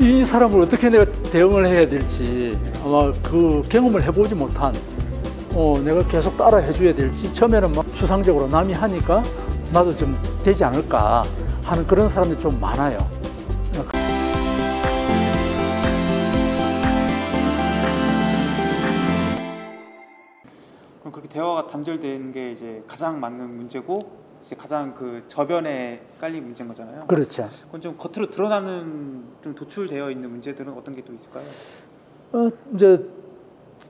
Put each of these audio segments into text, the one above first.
이 사람을 어떻게 내가 대응을 해야 될지 아마 그 경험을 해보지 못한 내가 계속 따라 해줘야 될지 처음에는 막 추상적으로 남이 하니까 나도 좀 되지 않을까 하는 그런 사람들이 좀 많아요. 그럼 그렇게 대화가 단절되는 게 이제 가장 맞는 문제고 이제 가장 그 저변에 깔린 문제인 거잖아요. 그렇죠. 그건 좀 겉으로 드러나는 좀 도출되어 있는 문제들은 어떤 게 또 있을까요? 이제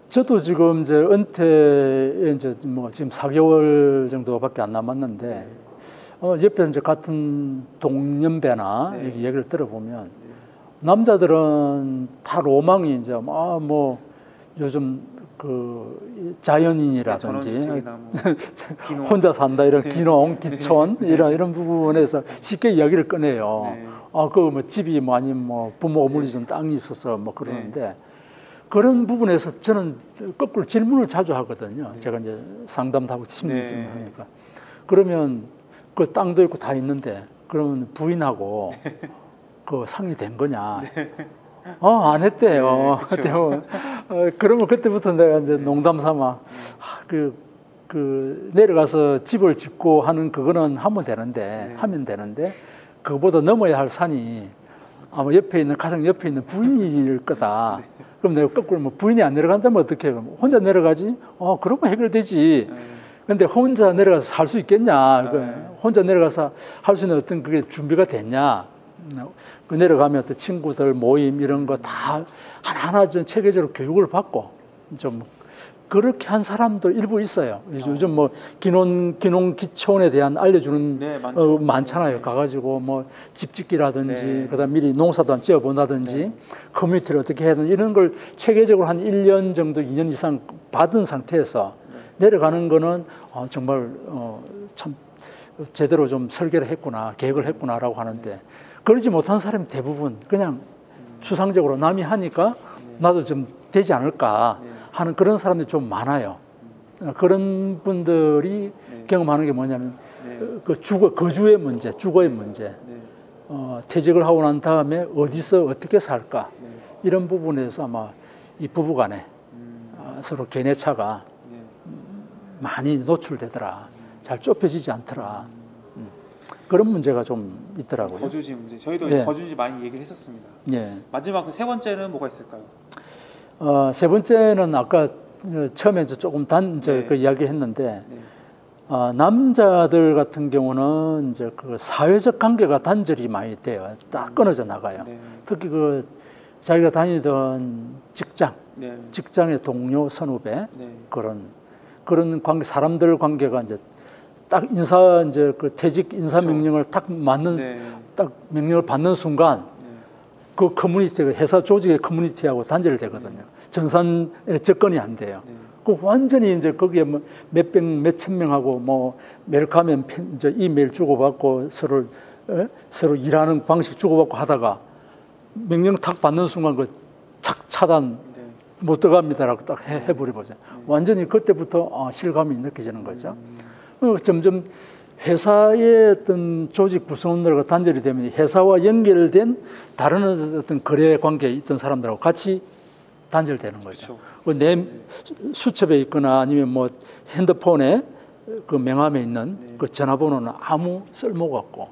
저도 지금 이제 은퇴에 이제 뭐 지금 4개월 정도밖에 안 남았는데 옆에 이제 같은 동년배나 얘기를 들어보면 남자들은 다 로망이 이제 뭐 요즘 그 자연인이라든지 뭐 혼자 산다 이런 귀농, 귀촌 이런 부분에서 쉽게 이야기를 꺼내요. 그 뭐 집이 뭐 아니면 뭐 부모 어머니 준 땅이 있어서 뭐 그러는데 그런 부분에서 저는 거꾸로 질문을 자주 하거든요. 제가 이제 상담도 하고 심리질문 하니까 그러면 그 땅도 있고 다 있는데 그러면 부인하고 그 상의된 거냐? 안 했대요. 그렇죠. 그러면 그때부터 내가 이제 농담 삼아 그 내려가서 집을 짓고 하는 그거는 하면 되는데 그거보다 넘어야 할 산이 아마 가장 옆에 있는 부인일 거다. 그럼 내가 거꾸로 뭐 부인이 안 내려간다면 어떻게 해? 혼자 내려가지? 그러면 해결되지. 근데 혼자 내려가서 살 수 있겠냐? 혼자 내려가서 할 수 있는 어떤 그게 준비가 됐냐? 그 내려가면 또 친구들 모임 이런 거 다 하나하나 좀 체계적으로 교육을 받고 좀 그렇게 한 사람도 일부 있어요. 요즘 뭐 귀농 기촌에 대한 알려주는 많잖아요. 가가지고 뭐 집 짓기라든지 그다음 미리 농사도 안 지어본다든지 커뮤니티를 어떻게 해야 되는 이런 걸 체계적으로 한 1년 정도 2년 이상 받은 상태에서 내려가는 거는 정말 참 제대로 좀 설계를 했구나 계획을 했구나라고 하는데 그러지 못한 사람이 대부분 그냥 추상적으로 남이 하니까 나도 좀 되지 않을까 하는 그런 사람들이 좀 많아요. 그런 분들이 경험하는 게 뭐냐면 그 거주의 문제, 주거의 문제, 퇴직을 하고 난 다음에 어디서 어떻게 살까 이런 부분에서 아마 이 부부간에 서로 견해차가 많이 노출되더라. 잘 좁혀지지 않더라. 그런 문제가 좀 있더라고요. 거주지 문제. 저희도 거주지 많이 얘기를 했었습니다. 마지막 그 세 번째는 뭐가 있을까요? 세 번째는 아까 처음에 조금 그 이야기했는데 남자들 같은 경우는 이제 그 사회적 관계가 단절이 많이 돼요. 딱 끊어져 나가요. 특히 그 자기가 다니던 직장의 동료, 선후배 그런 관계, 사람들 관계가 이제 딱 이제 그 퇴직 인사 명령을 딱 명령을 받는 순간 그 커뮤니티가 회사 조직의 커뮤니티하고 단절이 되거든요. 정산에 접근이 안 돼요. 그 완전히 이제 거기에 뭐 몇천 명하고 뭐 매일 가면 이제 이메일 주고받고 서로 일하는 방식 주고받고 하다가 명령 탁 받는 순간 그 차단 못 들어갑니다라고 딱 해버리죠. 완전히 그때부터 실감이 느껴지는 거죠. 점점 회사의 어떤 조직 구성원들과 단절이 되면 회사와 연결된 다른 어떤 거래 관계에 있던 사람들하고 같이 단절되는 거죠. 내 수첩에 있거나 아니면 뭐 핸드폰에 그 명함에 있는 그 전화번호는 아무 쓸모가 없고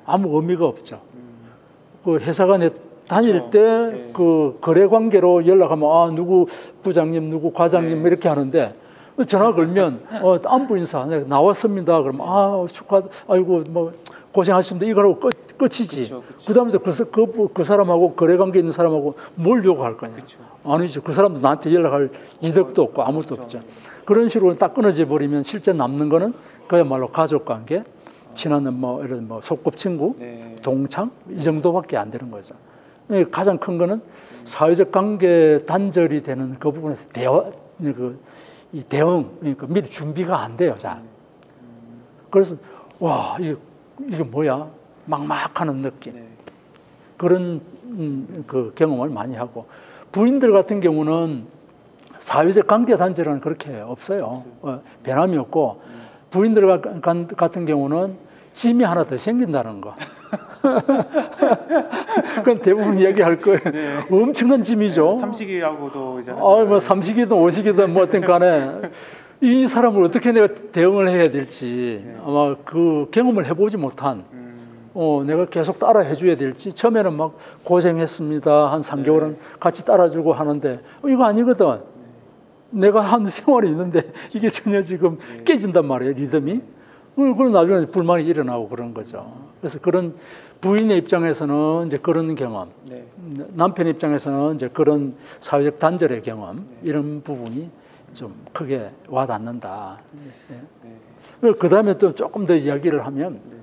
아무 의미가 없죠. 그 회사 간에 다닐 때 그 거래 관계로 연락하면 누구 부장님, 누구 과장님 이렇게 하는데 전화 걸면 안부 인사 나왔습니다. 그러면 아이고 뭐 고생하셨습니다. 이거라고 끝이지. 그다음에 그 사람하고 거래 관계 있는 사람하고 뭘 요구할 거냐? 아니죠. 그 사람도 나한테 연락할 이득도 없고 아무것도 없죠. 그런 식으로 딱 끊어져 버리면 실제 남는 거는 그야말로 가족 관계, 친한 뭐 이런 뭐 소꿉친구, 동창 이 정도밖에 안 되는 거죠. 가장 큰 거는 사회적 관계 단절이 되는 그 부분에서 이 대응, 그러니까 미리 준비가 안 돼요, 잘. 그래서, 이게 뭐야? 막막하는 느낌. 그런 그 경험을 많이 하고. 부인들 같은 경우는 사회적 관계 단절은 그렇게 없어요. 변함이 없고, 부인들 같은 경우는 짐이 하나 더 생긴다는 거. 그건 대부분 얘기할 거예요. 네. 엄청난 짐이죠. 네, 삼식이라고도 이제 뭐 삼식이든 오식이든 뭐 어떤 간에 이 사람을 어떻게 내가 대응을 해야 될지 네. 아마 그 경험을 해보지 못한 내가 계속 따라 해줘야 될지 처음에는 막 고생했습니다. 한 3개월은 네. 같이 따라주고 하는데 이거 아니거든. 네. 내가 한 생활이 있는데 이게 전혀 지금 네. 깨진단 말이에요. 리듬이. 그리고 나중에 불만이 일어나고 그런 거죠. 그래서 그런 부인의 입장에서는 이제 그런 경험, 네. 남편의 입장에서는 이제 그런 사회적 단절의 경험, 네. 이런 부분이 좀 크게 와닿는다. 네. 네. 그 다음에 또 조금 더 이야기를 하면, 네.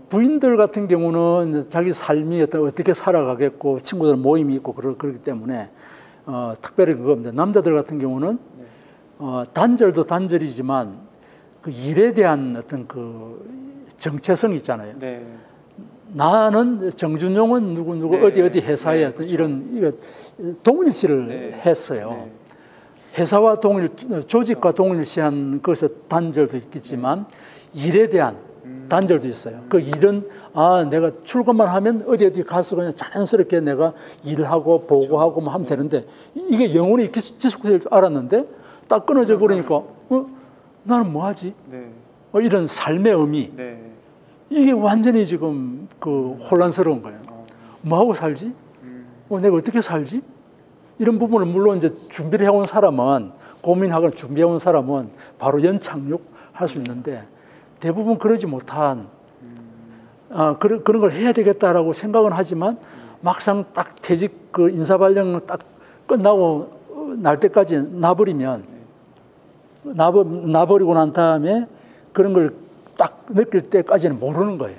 부인들 같은 경우는 자기 삶이 어떻게 살아가겠고, 친구들 모임이 있고 그렇기 때문에, 특별히 그겁니다. 남자들 같은 경우는, 네. 단절도 단절이지만, 그 일에 대한 어떤 그 정체성 있잖아요. 네. 나는 정준용은 누구 네. 어디 회사에 네. 어떤 이런 동일시를 네. 했어요. 네. 회사와 조직과 동일시한 것에서 단절도 있겠지만 네. 일에 대한 단절도 있어요. 그 일은 내가 출근만 하면 어디 가서 그냥 자연스럽게 내가 일하고 보고하고 뭐 하면 되는데 이게 영원히 지속될 줄 알았는데 딱 끊어져 버리니까 나는 뭐 하지? 네. 이런 삶의 의미. 네. 이게 완전히 지금 그 혼란스러운 거예요. 뭐 하고 살지? 내가 어떻게 살지? 이런 부분을 물론 이제 준비를 해온 사람은 고민하거나 준비해온 사람은 바로 연착륙 할 수 있는데 대부분 그러지 못한 그런 걸 해야 되겠다라고 생각은 하지만 막상 딱 퇴직 그 인사발령 딱 끝나고 날 때까지 놔버리면 놔버리고 난 다음에 그런 걸 딱 느낄 때까지는 모르는 거예요.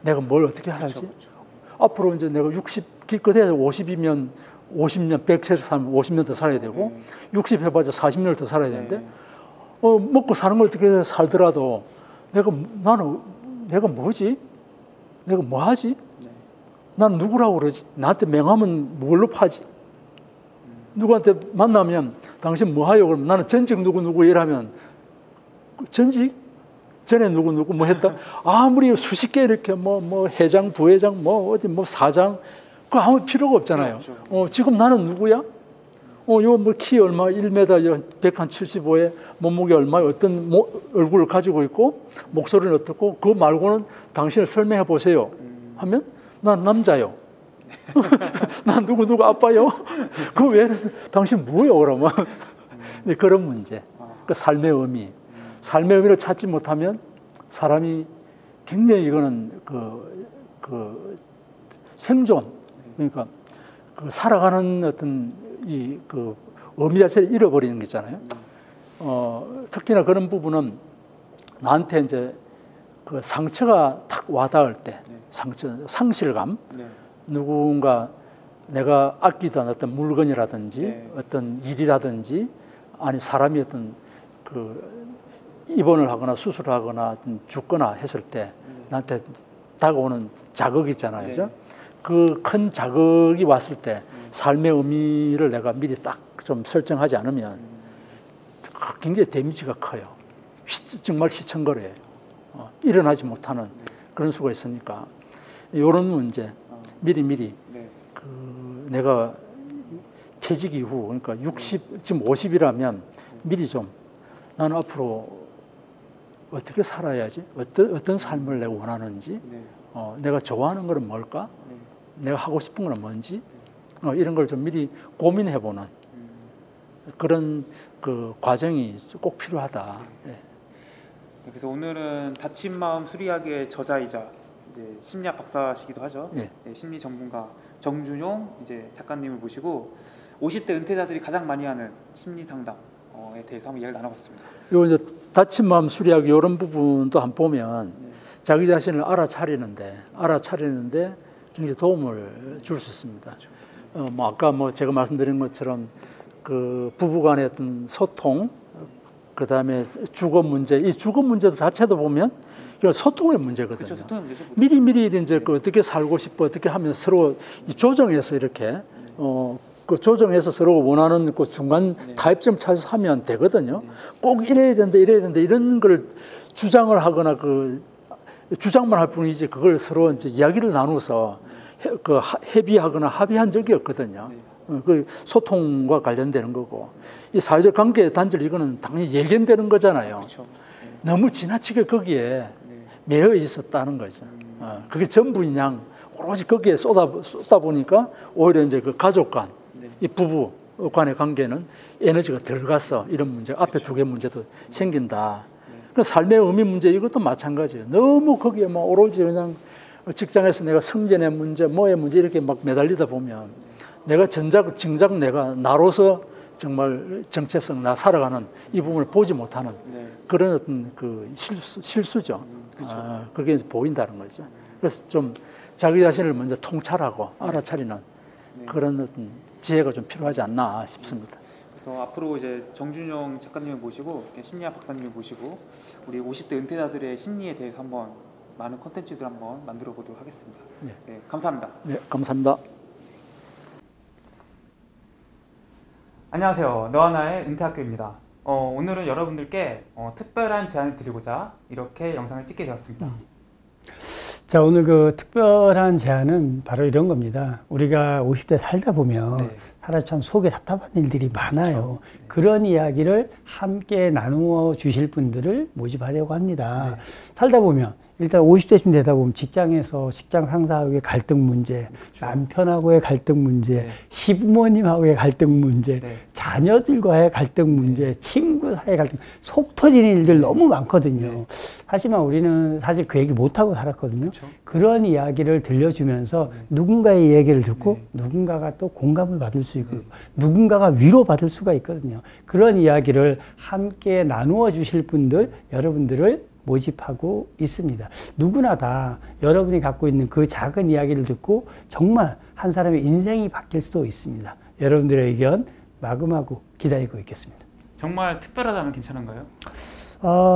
내가 뭘 어떻게 하지? 그쵸. 앞으로 이제 내가 60, 기껏해서 50이면 50년, 100세를 살면 50년 더 살아야 되고, 60 해봐야 40년을 더 살아야 되는데, 먹고 사는 걸 어떻게 살더라도 내가 뭐지? 내가 뭐 하지? 난 누구라고 그러지? 나한테 명함은 뭘로 파지? 누구한테 만나면 당신 뭐 하요? 그러면 나는 전직 누구 이러면 전직? 전에 누구 뭐 했다? 아무리 수십 개 이렇게 뭐 회장, 부회장, 뭐 사장 그거 아무 필요가 없잖아요. 지금 나는 누구야? 요 뭐 키 얼마, 1m 175에 몸무게 얼마, 어떤 얼굴을 가지고 있고 목소리는 어떻고 그거 말고는 당신을 설명해 보세요. 하면 난 남자요. 난 누구 아빠요? 그 외에는 당신 뭐요? 그러면 이제 그런 문제. 그 삶의 의미. 삶의 의미를 찾지 못하면 사람이 굉장히 이거는 그 생존, 그러니까 그 살아가는 어떤 그 의미 자체를 잃어버리는 게 있잖아요. 특히나 그런 부분은 나한테 이제 그 상처가 탁 와닿을 때, 상실감, 누군가 내가 아끼던 어떤 물건이라든지 어떤 일이라든지 아니 사람이 어떤 그 입원을 하거나 수술을 하거나 죽거나 했을 때 나한테 다가오는 자극이 있잖아요. 그죠? 그 큰 자극이 왔을 때 삶의 의미를 내가 미리 딱 좀 설정하지 않으면 굉장히 데미지가 커요. 정말 휘청거려요. 일어나지 못하는 그런 수가 있으니까 이런 문제 미리 그 내가 퇴직 이후 그러니까 60 지금 50이라면 미리 좀 나는 앞으로 어떻게 살아야지? 어떤 삶을 내가 원하는지? 내가 좋아하는 것은 뭘까? 내가 하고 싶은 건 뭔지? 이런 걸 좀 미리 고민해보는 그런 그 과정이 꼭 필요하다. 그래서 오늘은 다친 마음 수리하기의 저자이자 이제 심리학 박사시기도 하죠. 심리 전문가 정준용 이제 작가님을 모시고 50대 은퇴자들이 가장 많이 하는 심리 상담에 대해서 한번 이야기를 나눠봤습니다. 요 이제 다친 마음 수리하기 이런 부분도 한번 보면 자기 자신을 알아차리는데 굉장히 도움을 줄 수 있습니다. 그렇죠. 뭐 아까 뭐 제가 말씀드린 것처럼 그 부부간의 어떤 소통, 그 다음에 주거 문제, 이 주거 문제 자체도 보면 이건 소통의 문제거든요. 그렇죠, 소통의 문제죠. 미리 이제 그 어떻게 살고 싶어, 어떻게 하면 서로 조정해서 이렇게 그 조정해서 서로 원하는 그 중간 타협점 찾아서 하면 되거든요. 꼭 이래야 된다 이런 걸 주장을 하거나 주장만 할 뿐이지 그걸 서로 이제 이야기를 나눠서 협의하거나 합의한 적이 없거든요. 그 소통과 관련되는 거고 이 사회적 관계 단절 이거는 당연히 예견되는 거잖아요. 그렇죠. 너무 지나치게 거기에 매여 있었다는 거죠. 그게 전부 그냥 오로지 거기에 쏟다 보니까 오히려 이제 그 가족 간, 이 부부 간의 관계는 에너지가 덜 가서 이런 문제, 앞에 두 개 문제도 생긴다. 그 삶의 의미 문제 이것도 마찬가지예요. 너무 거기에 막 오로지 그냥 직장에서 내가 성전의 문제, 뭐의 문제 이렇게 막 매달리다 보면 내가 정작 내가 나로서 정말 정체성 나 살아가는 이 부분을 보지 못하는 그런 어떤 그 실수죠. 그게 보인다는 거죠. 그래서 좀 자기 자신을 먼저 통찰하고 알아차리는 그런 어떤 지혜가 좀 필요하지 않나 싶습니다. 그래서 앞으로 이제 정준용 작가님을 모시고 심리학 박사님을 모시고 우리 50대 은퇴자들의 심리에 대해서 한번 많은 콘텐츠들 한번 만들어 보도록 하겠습니다. 네, 감사합니다. 네, 감사합니다. 안녕하세요. 너하나의 은퇴학교입니다. 오늘은 여러분들께 특별한 제안을 드리고자 이렇게 영상을 찍게 되었습니다. 자, 오늘 그 특별한 제안은 바로 이런 겁니다. 우리가 50대 살다 보면 사실 참 속에 답답한 일들이 많아요. 그렇죠. 그런 이야기를 함께 나누어 주실 분들을 모집하려고 합니다. 살다 보면 일단 50대쯤 되다 보면 직장에서 직장 상사하고의 갈등 문제, 그렇죠. 남편하고의 갈등 문제, 시부모님하고의 갈등 문제, 자녀들과의 갈등 문제, 친구 사이의 갈등, 속 터지는 일들 너무 많거든요. 하지만 우리는 사실 그 얘기 못하고 살았거든요. 그렇죠. 그런 이야기를 들려주면서 누군가의 얘기를 듣고 누군가가 또 공감을 받을 수 있고 누군가가 위로받을 수가 있거든요. 그런 이야기를 함께 나누어 주실 분들, 여러분들을 모집하고 있습니다. 누구나 다 여러분이 갖고 있는 그 작은 이야기를 듣고 정말 한 사람의 인생이 바뀔 수도 있습니다. 여러분들의 의견 마구마구 기다리고 있겠습니다. 정말 특별하다면 괜찮은가요?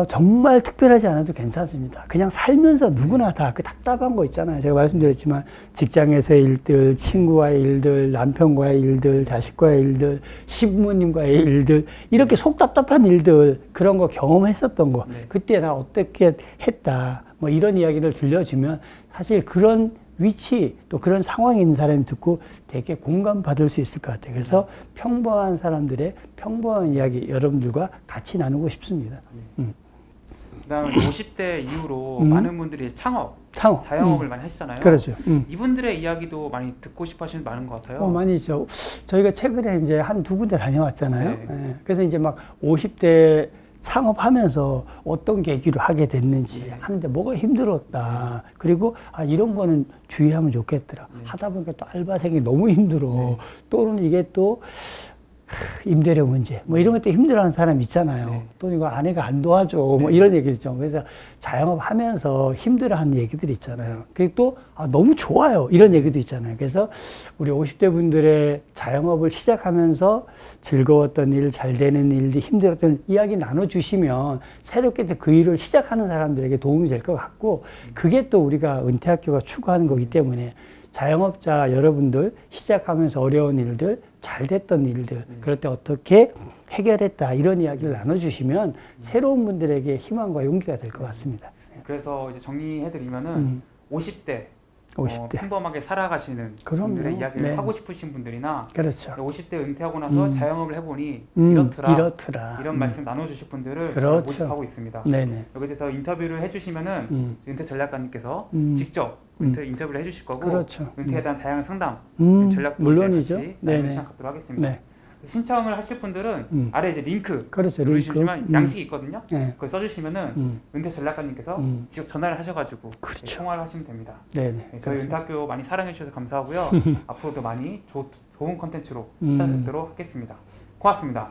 정말 특별하지 않아도 괜찮습니다. 그냥 살면서 누구나 다 그 답답한 거 있잖아요. 제가 말씀드렸지만 직장에서의 일들, 친구와의 일들, 남편과의 일들, 자식과의 일들, 시부모님과의 일들, 이렇게 속 답답한 일들, 그런 거 경험했었던 거, 그때 나 어떻게 했다, 뭐 이런 이야기를 들려주면 사실 그런 위치 또 그런 상황에 있는 사람이 듣고 되게 공감받을 수 있을 것 같아요. 그래서 평범한 사람들의 평범한 이야기 여러분들과 같이 나누고 싶습니다. 그다음에 50대 이후로 많은 분들이 창업, 자영업을 많이 하시잖아요. 그렇죠. 이분들의 이야기도 많이 듣고 싶어 하시는 많은 것 같아요. 많이 있죠. 저희가 최근에 이제 한두 군데 다녀왔잖아요. 그래서 이제 막 50대 창업하면서 어떤 계기로 하게 됐는지 하는데 뭐가 힘들었다. 그리고 이런 거는 주의하면 좋겠더라. 하다 보니까 또 알바생이 너무 힘들어. 또는 이게 또 임대료 문제 뭐 이런 것도 힘들어하는 사람 있잖아요. 또 이거 아내가 안 도와줘 뭐 이런 얘기죠. 그래서 자영업 하면서 힘들어하는 얘기들이 있잖아요. 그리고 또 너무 좋아요 이런 얘기도 있잖아요. 그래서 우리 50대 분들의 자영업을 시작하면서 즐거웠던 일, 잘 되는 일들, 힘들었던 이야기 나눠주시면 새롭게 그 일을 시작하는 사람들에게 도움이 될 것 같고, 그게 또 우리가 은퇴학교가 추구하는 거기 때문에 자영업자 여러분들 시작하면서 어려운 일들, 잘 됐던 일들, 그럴 때 어떻게 해결했다 이런 이야기를 나눠주시면 새로운 분들에게 희망과 용기가 될 것 같습니다. 그래서 이제 정리해드리면은 50대 평범하게 살아가시는 분들의 이야기를 하고 싶으신 분들이나, 그렇죠. 50대 은퇴하고 나서 자영업을 해보니 이렇더라 이런 말씀 나눠주실 분들을 모집하고 있습니다. 여기에 대해서 인터뷰를 해주시면은 은퇴 전략가님께서 직접 인터뷰를 해주실 거고, 은퇴에 대한 다양한 상담, 전략도 같이 나누는 시간 갖도록 하겠습니다. 신청을 하실 분들은 아래 이제 링크 누르시면 양식이 있거든요. 그걸 써주시면은 은퇴 전략가님께서 직접 전화를 하셔가지고 통화를 하시면 됩니다. 저희 은퇴학교 많이 사랑해 주셔서 감사하고요. 앞으로도 많이 좋은 컨텐츠로 찾아뵙도록 하겠습니다. 고맙습니다.